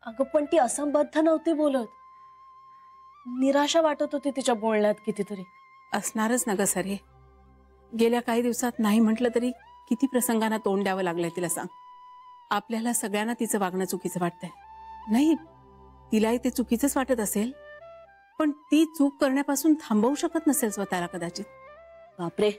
अगं पण ती असंबद्ध नव्हती बोलत, निराशा वाटत होती तिच्या बोलण्यात कितीतरी. असणारच ना ग सरे. गेल्या काही दिवसात नाही म्हटलं तरी किती प्रसंगांना तोंड द्यावं लागलंय तिला सांग. आपल्याला सगळ्यांना तिचं वागणं चुकीचं वाटतंय. नाही, तिलाही ते चुकीचंच वाटत असेल, पण ती चूक करण्यापासून थांबवू शकत नसेल स्वतःला कदाचित. बापरे,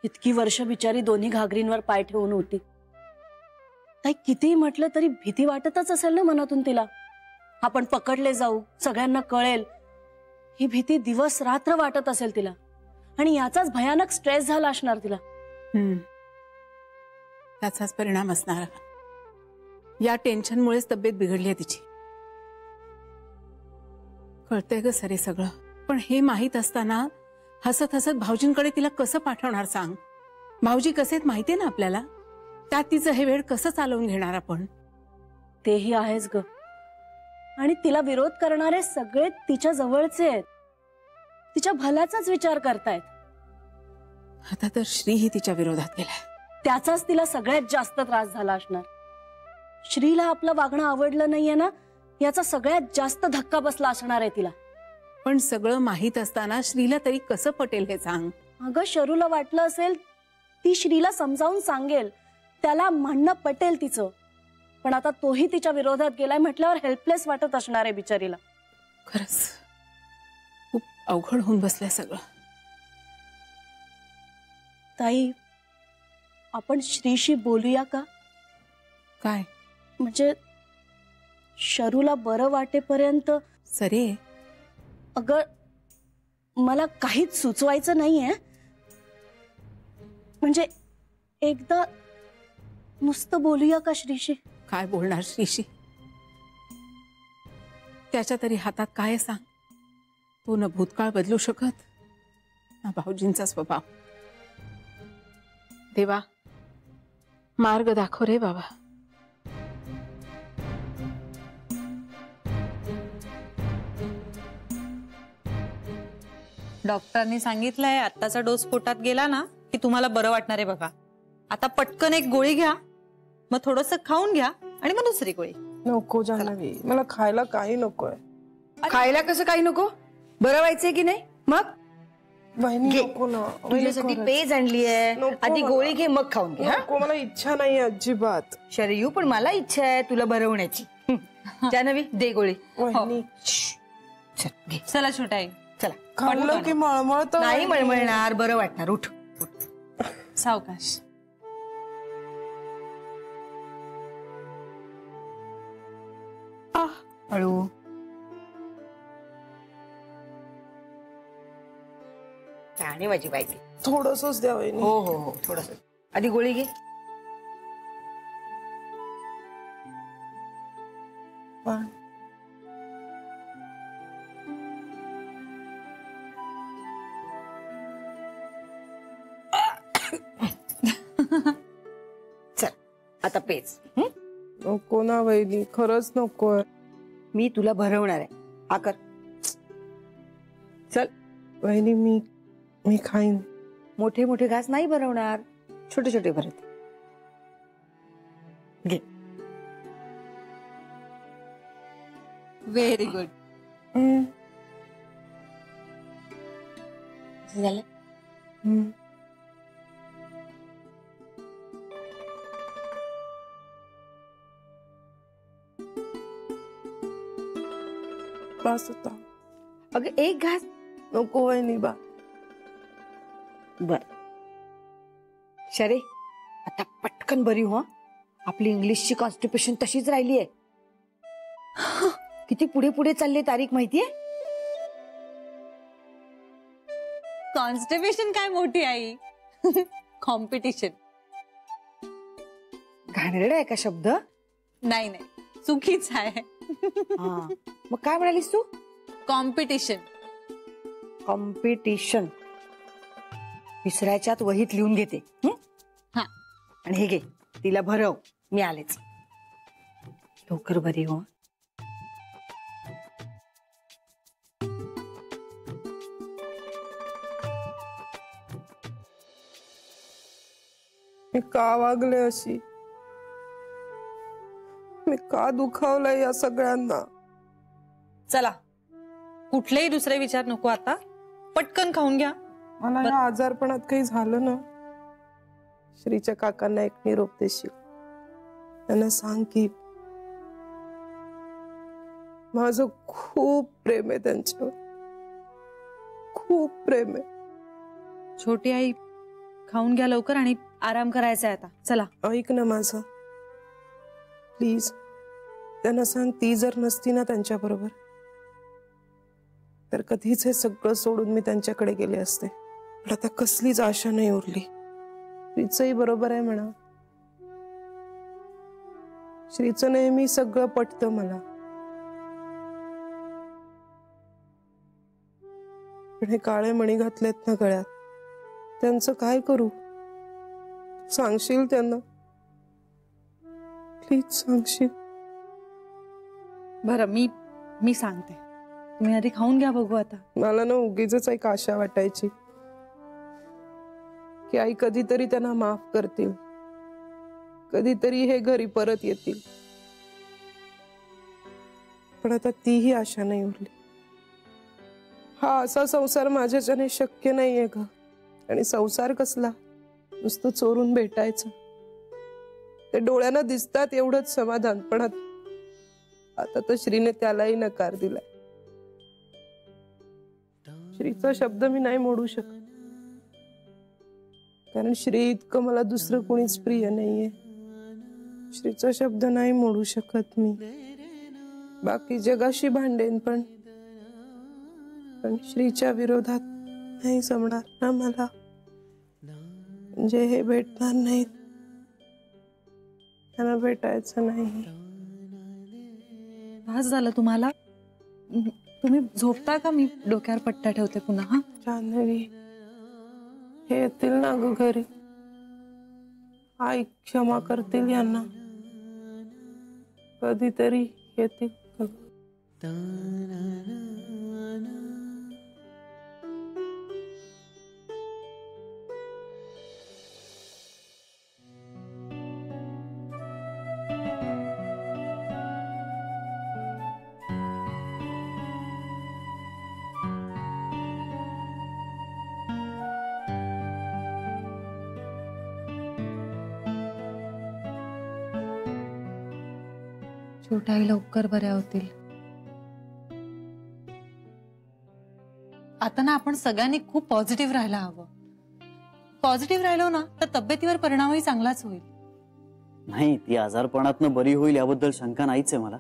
इतकी वर्ष बिचारी दोन्ही घागरींवर पाय ठेवून होती. काही कितीही म्हटलं तरी भीती वाटतच असेल ना मनातून तिला. आपण पकडले जाऊ, सगळ्यांना कळेल, ही भीती दिवस रात्र वाटत असेल तिला. आणि याचाच भयानक स्ट्रेस झाला असणार तिला. त्याचाच परिणाम असणार. या टेन्शनमुळेच तब्येत बिघडली आहे तिची. कळतंय ग सरे सगळं, पण हे माहीत असताना हसत हसत भाऊजींकडे तिला कसं पाठवणार सांग. भाऊजी कसेत माहितीये ना आपल्याला, त्यात तिचं हे वेळ कसं चालवून घेणार आपण. तेही आहेच ग. आणि तिला विरोध करणारे सगळे तिच्या जवळचे आहेत, तिच्या भल्याचाच विचार करतायत. आता तर श्रीही तिच्या विरोधात गेलाय. त्याचाच तिला सगळ्यात जास्त त्रास झाला असणार. श्रीला आपलं वागणं आवडलं नाहीये ना, याचा सगळ्यात जास्त धक्का बसला असणार आहे तिला. पण सगळं माहित असताना श्रीला तरी कसं पटेल हे सांग. अगं शरूला वाटलं असेल ती श्रीला समजावून सांगेल, त्याला म्हणणं पटेल तिचं. पण आता तोही तिच्या विरोधात गेलाय म्हटल्यावर हेल्पलेस वाटत असणार आहे बिचारीला. खरंच खूप अवघड होऊन बसलंय सगळं. ताई, आपण श्रीशी बोलूया का? काय म्हणजे शरूला बरं वाटेपर्यंत. सरे, अगं मला काहीच सुचवायचं नाहीये, म्हणजे एकदा नुसतं बोलूया का श्रीशी? काय बोलणार श्रीशी? त्याच्या तरी हातात काय सांग. तो न भूतकाळ बदलू शकत ना भाऊजींचा स्वभाव. देवा, मार्ग दाखव रे बाबा. डॉक्टरांनी सांगितलंय आत्ताचा डोस पोटात गेला ना की तुम्हाला बरं वाटणार आहे बघा. आता पटकन एक गोळी घ्या, मग थोडंसं खाऊन घ्या आणि मग दुसरी गोळी. नको जान्हवी, मला खायला काही नकोय. खायला कसं काही नको? बरं व्हायचंय की नाही? मग बहिणी नको ना. तुझ्यासाठी पेज आणली आहे, आधी गोळी घे मग खाऊन घे. नको, मला इच्छा नाही अजिबात. शरयू, पण मला इच्छा आहे तुला बरं होण्याची. जान्हवी, दे गोळी. चला छोटाई, चला. खाल्लं की मळमळत नाही मळमळणार, बरं वाटणार. उठ. सावकाश. हळू. आणि माझी बायकी थोडंसंच द्या वहिनी. हो हो हो, थोडस. आधी गोळी घे. चल आता पेज. नको ना वहिनी, खरंच नकोय. मी तुला भरवणार आहे. आकर. चल वहिनी, मी खाईन. मोठे मोठे घास नाही भरवणार, छोटे छोटे भरत. घे. Very good. झालं. बस होता. अगं एक घास. नको वहिनी बा. बर शरे, आता पटकन बरी हो. आपली इंग्लिशची कॉन्स्टिपेशन तशीच राहिली आहे. किती पुढे पुढे चालले तारीख माहितीये? कॉन्स्टिपेशन काय मोठी आई, कॉम्पिटिशन. घाणेरडा आहे का शब्द? नाही नाही, चुकीच आहे. मग काय म्हणालीस तू? कॉम्पिटिशन. कॉम्पिटिशन. विसरायच्यात वहीत लिहून घेते. हा, आणि हे घे, तिला भरव. मी आलेच. लवकर बरी हो. मी का वागले अशी? मी का दुखावलंय या सगळ्यांना? चला, कुठलेही दुसरे विचार नको आता, पटकन खाऊन घ्या. मला या आजारपणात काही झालं ना, श्रीच्या काकांना एक निरोप देशील. त्यांना सांग की माझं खूप प्रेम आहे त्यांच्यावर, खूप प्रेम आहे. छोटी आई, खाऊन घ्या लवकर आणि आराम करायचा आहे आता. चला. ऐक ना माझं, प्लीज. त्यांना सांग ती जर नसती ना त्यांच्या बरोबर, तर कधीच हे सगळं सोडून मी त्यांच्याकडे गेले असते. पण आता कसलीच आशा नाही उरली. श्रीचंही बरोबर आहे म्हणा. श्रीचं नेहमी सगळं पटतं मला, पण हे काळे मणी घातलेत ना गळ्यात, त्यांचं काय करू? सांगशील त्यांना? प्लीज सांगशील? बरं, मी सांगते. तुम्ही आधी खाऊन घ्या, बघू आता. मला ना उगीच एक आशा वाटायची की आई कधीतरी त्यांना माफ करतील, कधीतरी हे घरी परत येतील. पण आता तीही आशा नाही उरली. हा असा संसार माझ्याच्याने शक्य नाहीये ग. आणि संसार कसला, नुसतं चोरून भेटायचं, ते डोळ्यांना दिसतात एवढंच समाधान. पण आता तर श्रीने त्यालाही नकार दिलाय. श्रीचा शब्द मी नाही मोडू शकत, कारण श्री इतकं मला दुसरं कोणीच प्रिय नाहीये. श्रीचा शब्द नाही मोडू शकत मी. बाकी जगाशी भांडेन, पण श्रीच्या विरोधात नाही जमणार ना मला. म्हणजे हे भेटणार नाहीत, त्यांना भेटायचं नाही. भास झालं तुम्हाला? तुम्ही झोपता का? मी डोक्यावर पट्टा ठेवते पुन्हा. हा, जान्हवी, हे येतील ना ग घरी. आई क्षमा करतील यांना, कधीतरी येतील. छोट्याही लवकर बऱ्या होतील. आता ना आपण सगळ्यांनी खूप पॉझिटिव्ह राहायला हवं. पॉझिटिव्ह राहिलो ना तर तब्येतीवर परिणामही चांगलाच होईल. नाही, ती आजारपणातनं बरी होईल याबद्दल शंका नाहीच आहे मला.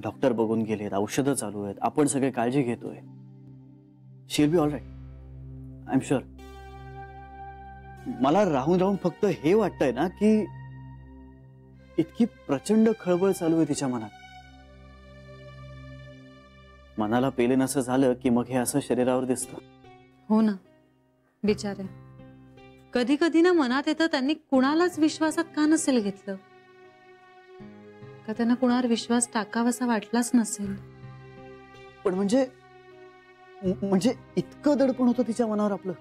डॉक्टर बघून गेलेत, औषधं चालू आहेत, आपण सगळे काळजी घेतोय. She will be all right, I am sure. मला राहून राहून फक्त हे वाटतंय ना की इतकी प्रचंड खळबळ चालू आहे तिच्या मनात. मनाला पेले नसं झालं की मग हे असं शरीरावर दिसतं. हो ना, बिचारे. कधी कधी ना मनात येतं त्यांनी कुणालाच विश्वासात का नसेल घेतलं, का त्यांना कुणावर विश्वास टाकावासा वाटलाच नसेल. पण म्हणजे इतकं दडपण होतं तिच्या मनावर आपलं.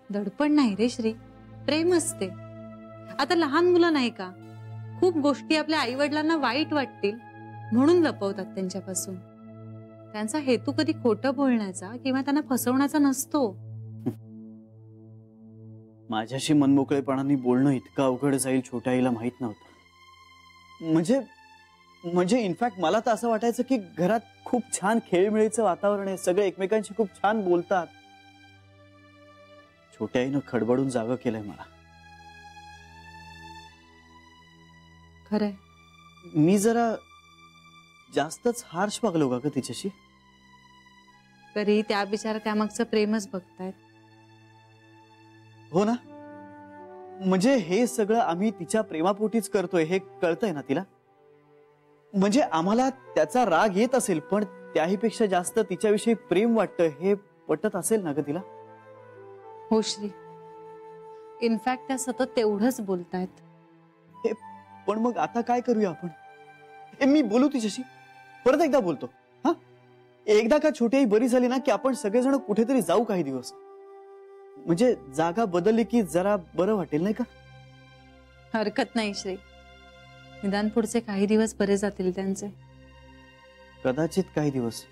दडपण नाही रे श्री, प्रेम असते. आता लहान मुलं नाही का, खूप गोष्टी आपल्या आई वडिलांना वाईट वाटतील म्हणून लपवतात त्यांच्यापासून. त्यांचा हेतू कधी खोटं बोलण्याचा किंवा त्यांना फसवण्याचा नसतो. माझ्याशी मनमोकळेपणाने बोलणं इतकं अवघड जाईल छोट्या आईला माहित नव्हतं. म्हणजे इनफॅक्ट मला तर असं वाटायचं की घरात खूप छान खेळमेळीचं वातावरण आहे, सगळे एकमेकांशी खूप छान बोलतात. छोट्या आईनं खडबडून जागं केलंय मला. खरंय, मी जरा जास्तच हार्श वागलो का तिच्याशी? तरी त्या बिचारा त्यामागचं प्रेमच बघतायत. हो ना, म्हणजे हे सगळं आम्ही तिच्या प्रेमापोटीच करतोय हे कळतंय ना तिला. म्हणजे आम्हाला त्याचा राग येत असेल, पण त्याहीपेक्षा जास्त तिच्याविषयी प्रेम वाटतं हे पटत असेल ना ग तिला. हो श्री, इनफॅक्ट त्या सतत तेवढंच बोलतायत. पण मग आता काय करूया आपण? मी बोलू तिच्याशी, परत एकदा बोलतो. हा, एकदा का छोटी आई बरी झाली ना की आपण सगळेजण कुठेतरी जाऊ काही दिवस. म्हणजे जागा बदलली की जरा बरं वाटेल नाही का? हरकत नाही श्री, निदान पुढचे काही दिवस बरे जातील त्यांचे. कदाचित काही दिवस.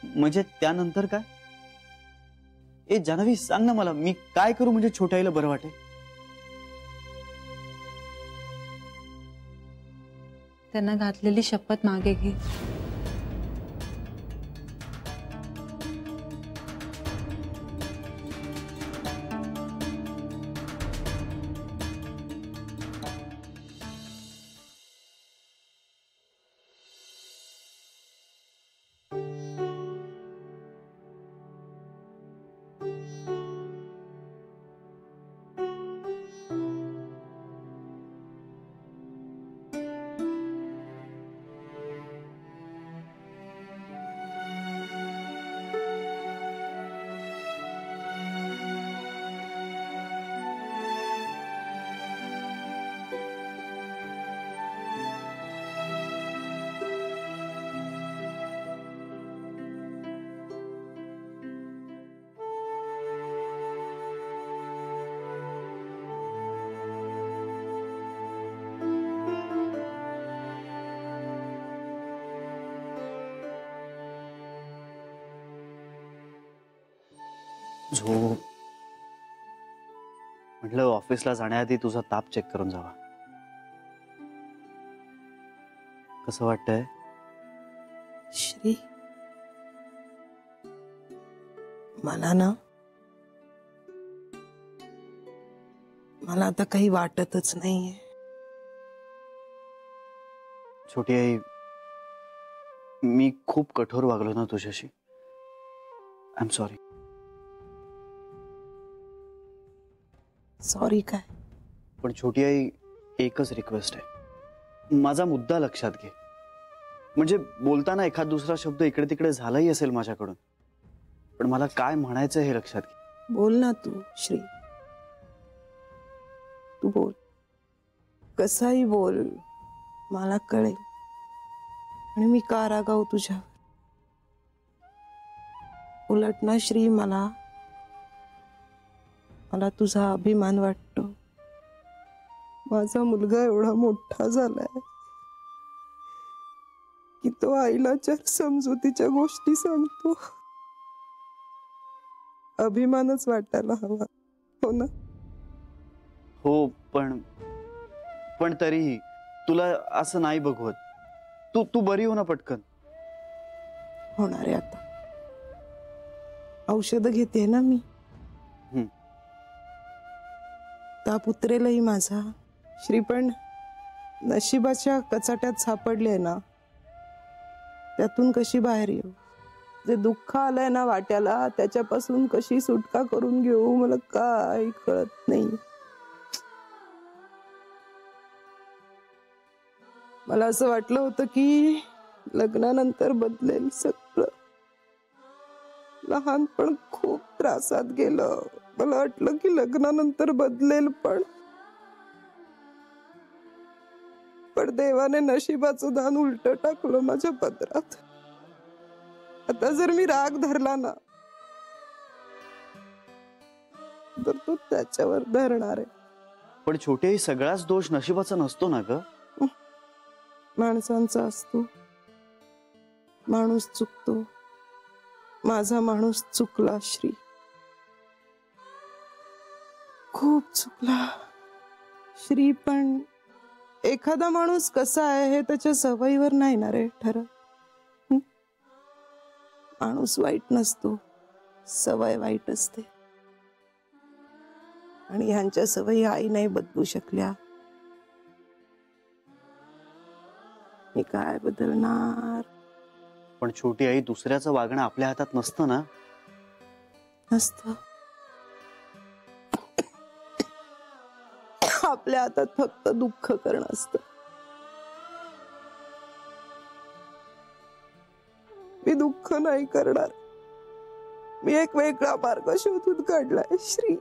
म्हणजे त्यानंतर काय? ए जान्हवी, सांग ना मला, मी काय करू म्हणजे छोट्या आईला बरं वाटेल? त्यांना घातलेली शपथ मागे घे. झोप. म्हटलं ऑफिसला जाण्याआधी तुझा ताप चेक करून जावा. कसं वाटतंय? श्री, मला आता काही वाटतच नाहीये. छोटी आई, मी खूप कठोर वागलो ना तुझ्याशी. I am sorry. सॉरी काय? पण छोटी आई, एकच रिक्वेस्ट आहे. माझा मुद्दा लक्षात घे. म्हणजे बोलताना एखाद दुसरा शब्द इकडे तिकडे झालाही असेल माझ्याकडून, पण मला काय म्हणायचं हे लक्षात घे. बोल ना तू श्री, तू बोल, कसाही बोल, मला कळेल. आणि मी का रागावू तुझ्यावर? उलट ना श्री, मला तुझा अभिमान वाटतो. माझा मुलगा एवढा मोठा झालाय की तो आईला चार समजुतीच्या गोष्टी सांगतो. अभिमानच वाटायला हवा, हो ना? हो, पण तरीही तुला असं नाही बघवत. तू बरी हो ना पटकन. होणार आहे आता. औषध घेते ना मी. ताप उतरेलही माझा श्री, पण नशिबाच्या कचाट्यात सापडले ना, त्यातून कशी बाहेर येऊ? जे दुःख आलंय ना वाट्याला, त्याच्यापासून कशी सुटका करून घेऊ मला काही कळत नाही. मला असं वाटलं होतं की लग्नानंतर बदलेल सगळं. लहानपण खूप त्रासात गेलं. मला वाटलं की लग्नानंतर बदलेल, पण देवाने नशिबाचं दान उलट टाकलं माझ्या पदरात. आता जर मी राग धरला ना, तर तो त्याच्यावर धरणार आहे. पण छोटे, सगळाच दोष नशिबाचा नसतो ना ग. माणसांचा असतो. माणूस चुकतो. माझा माणूस चुकला श्री, खूप चुकला श्री. पण एखादा माणूस कसा आहे हे त्याच्या सवयीवर नाही ना रे ठरत. माणूस वाईट नसतो, सवय वाईट असते. आणि ह्यांच्या सवयी आई नाही बदलू शकल्या. मी काय बदलणार? पण छोटी आई, दुसऱ्याचं वागणं आपल्या हातात नसतं ना. नसतं. आपल्या हातात फक्त दुःख करणं असतं. मी दुःख नाही करणार. मी एक वेगळा मार्ग शोधून काढलाय श्री.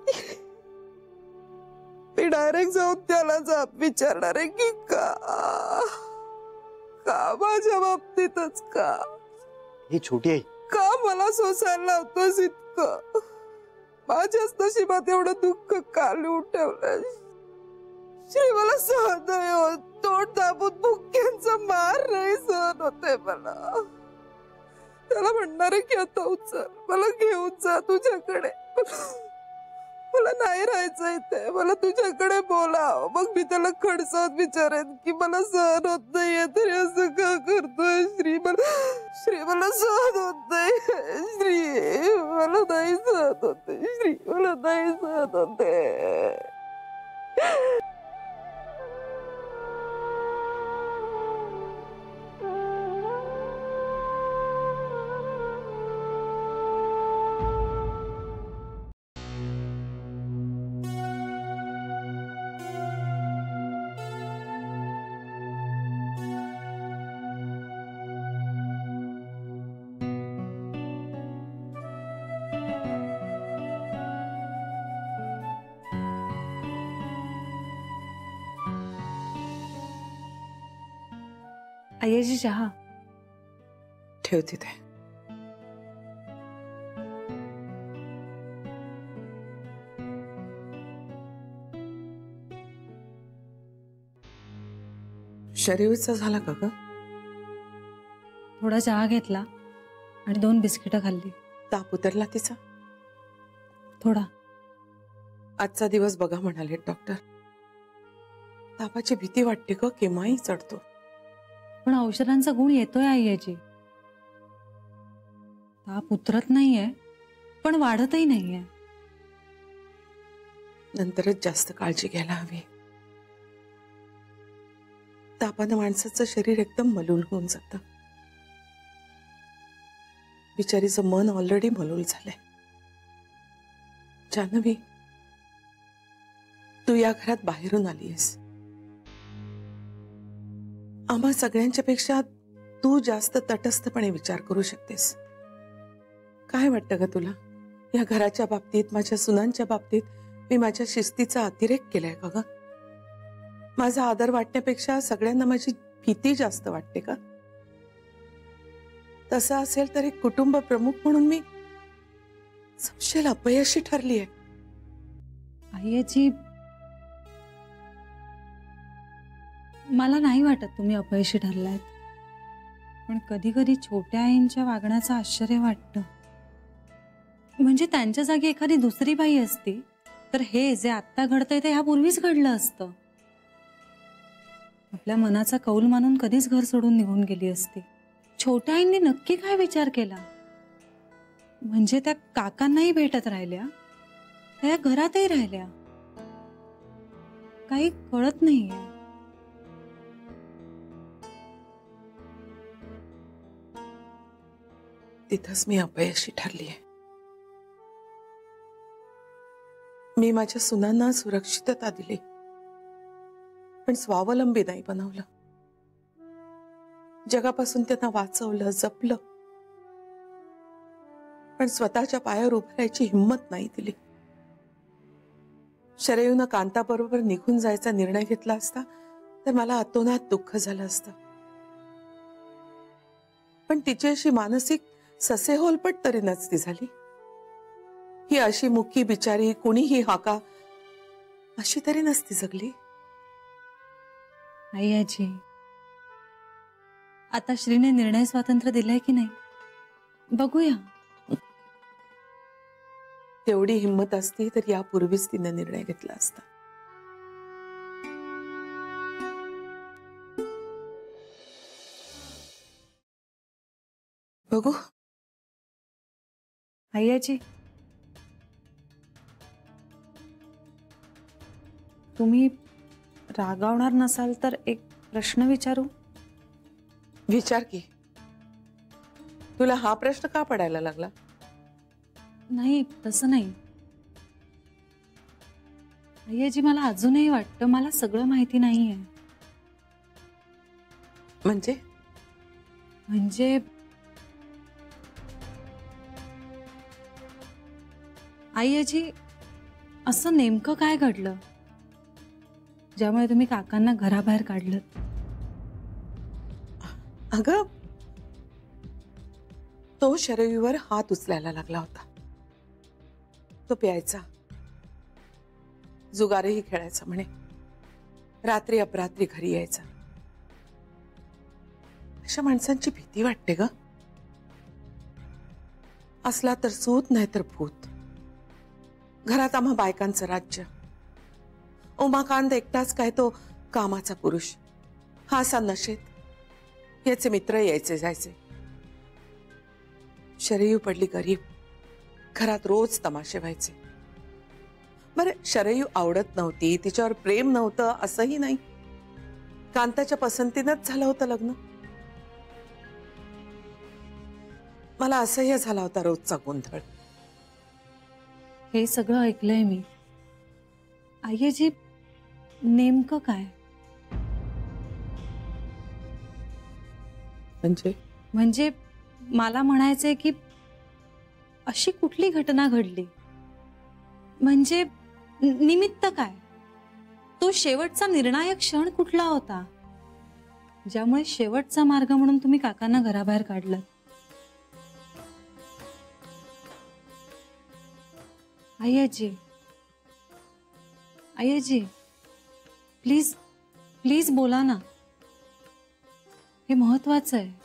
मी डायरेक्ट जाऊन त्याला जाब विचारणार आहे की का माझ्या बाबतीतच का? ही छोटी आई, का मला सोसायला लावतोस इतकं? माझ्याच नशिबात एवढं दुःख का लिहून ठेवलंय श्री मला सहन नाही होत. तोंड दाबून मुक्यांचा मार नाही सहन होते मला. त्याला म्हणणारे की आता उचल, मला घेऊन जा तुझ्याकडे. मला नाही राहायचं इथे, मला तुझ्याकडे बोलाव. मग मी त्याला खडसावत विचारेन की मला सहन होत नाहीये तरी असं का करतोय श्री. मला सहन होत नाही श्री, मला नाही सहन होते श्री, मला नाही सहन होते. आईजी चहा ठेव तिथे. शरीरचा झाला का ग? थोडा चहा घेतला आणि 2 बिस्किटं खाल्ली. ताप उतरला तिचा? थोडा. आजचा दिवस बघा म्हणाले डॉक्टर. तापाची भीती वाटते ग, केव्हाही चढतो. पण औषधांचा गुण येतोय आईजी. ताप उतरत नाहीये पण वाढतही नाहीये. नंतरच जास्त काळजी घ्यायला हवी. तापानं माणसाचं शरीर एकदम मलूल होऊन जातं. बिचारीचं मन ऑलरेडी मलूल झालंय. जान्हवी, तू या घरात बाहेरून आलीयस. आम्हा सगळ्यांच्या पेक्षा तू जास्त तटस्थपणे विचार करू शकतेस. काय वाटतं ग तुला, या घराच्या बाबतीत, माझ्या सुनांच्या बाबतीत मी माझ्या शिस्तीचा अतिरेक केलाय का ग? माझा आदर वाटण्यापेक्षा सगळ्यांना माझी भीती जास्त वाटते का? तसं असेल तर एक कुटुंब प्रमुख म्हणून मी संशयाला अपयशी ठरली आहे. आईजी, मला नाही वाटत तुम्ही अपयशी ठरलायत. पण कधी कधी छोट्या आईंच्या वागण्याचं आश्चर्य वाटतं. म्हणजे त्यांच्या जागी एखादी दुसरी बाई असती तर हे जे आत्ता घडतंय ते ह्यापूर्वीच घडलं असतं. आपल्या मनाचा कौल मानून कधीच घर सोडून निघून गेली असती. छोट्या आईंनी नक्की काय विचार केला? म्हणजे त्या काकांनाही भेटत राहिल्या, त्या घरातही राहिल्या. काही कळत नाहीये. तिथंच मी अपयशी ठरली आहे. मी माझ्या सुनांना सुरक्षितता दिली पण स्वावलंबी नाही बनवलं. जगापासून त्यांना वाचवलं, जपलं, पण स्वतःच्या पायावर उभं राहायची हिंमत नाही दिली. शरयूनं कांताबरोबर निघून जायचा निर्णय घेतला असता तर मला अतोनात दुःख झालं असतं. पण तिची अशी मानसिक ससेहोलपट तरी नसती झाली. ही अशी मुकी बिचारी, कुणीही हाका अशी तरी नसती जगली. आईजी, आता श्रीने निर्णय स्वातंत्र्य दिलंय की नाही बघूया. तेवढी हिंमत असती तर यापूर्वीच तिने निर्णय घेतला असता. बघू. आईजी, तुम्ही रागावणार नसाल तर एक प्रश्न विचारू? विचार की. तुला हा प्रश्न का पडायला लागला? नाही, तसं नाही आईजी. मला अजूनही वाटतं मला सगळं माहिती नाहीये. म्हणजे आईजी, असं नेमकं काय घडलं ज्यामुळे तुम्ही काकांना घराबाहेर काढलं? अगं, तो शरयूवर हात उचलायला लागला होता. तो प्यायचा, जुगारही खेळायचा म्हणे. रात्री अपरात्री घरी यायचा. अशा माणसांची भीती वाटते ग. असला तर सूत नाही तर भूत. घरात आम्हा बायकांचं राज्य. उमाकांत एकटाच काय तो कामाचा पुरुष. हा असा नशेत. याचे मित्र यायचे जायचे. शरयू पडली गरीब. घरात रोज तमाशे व्हायचे. बरं, शरयू आवडत नव्हती, तिच्यावर प्रेम नव्हतं असंही नाही. कांताच्या पसंतीनंच झालं होतं लग्न. मला असह्य झाला होता रोजचा गोंधळ. हे सगळं ऐकलंय मी. आईजी, नेमकं काय? म्हणजे मला म्हणायचंय की अशी कुठली घटना घडली, म्हणजे निमित्त काय, तो शेवटचा निर्णायक क्षण कुठला होता ज्यामुळे शेवटचा मार्ग म्हणून तुम्ही काकांना घराबाहेर काढलं? आईजी, प्लीज प्लीज बोला ना, हे महत्वाचं आहे.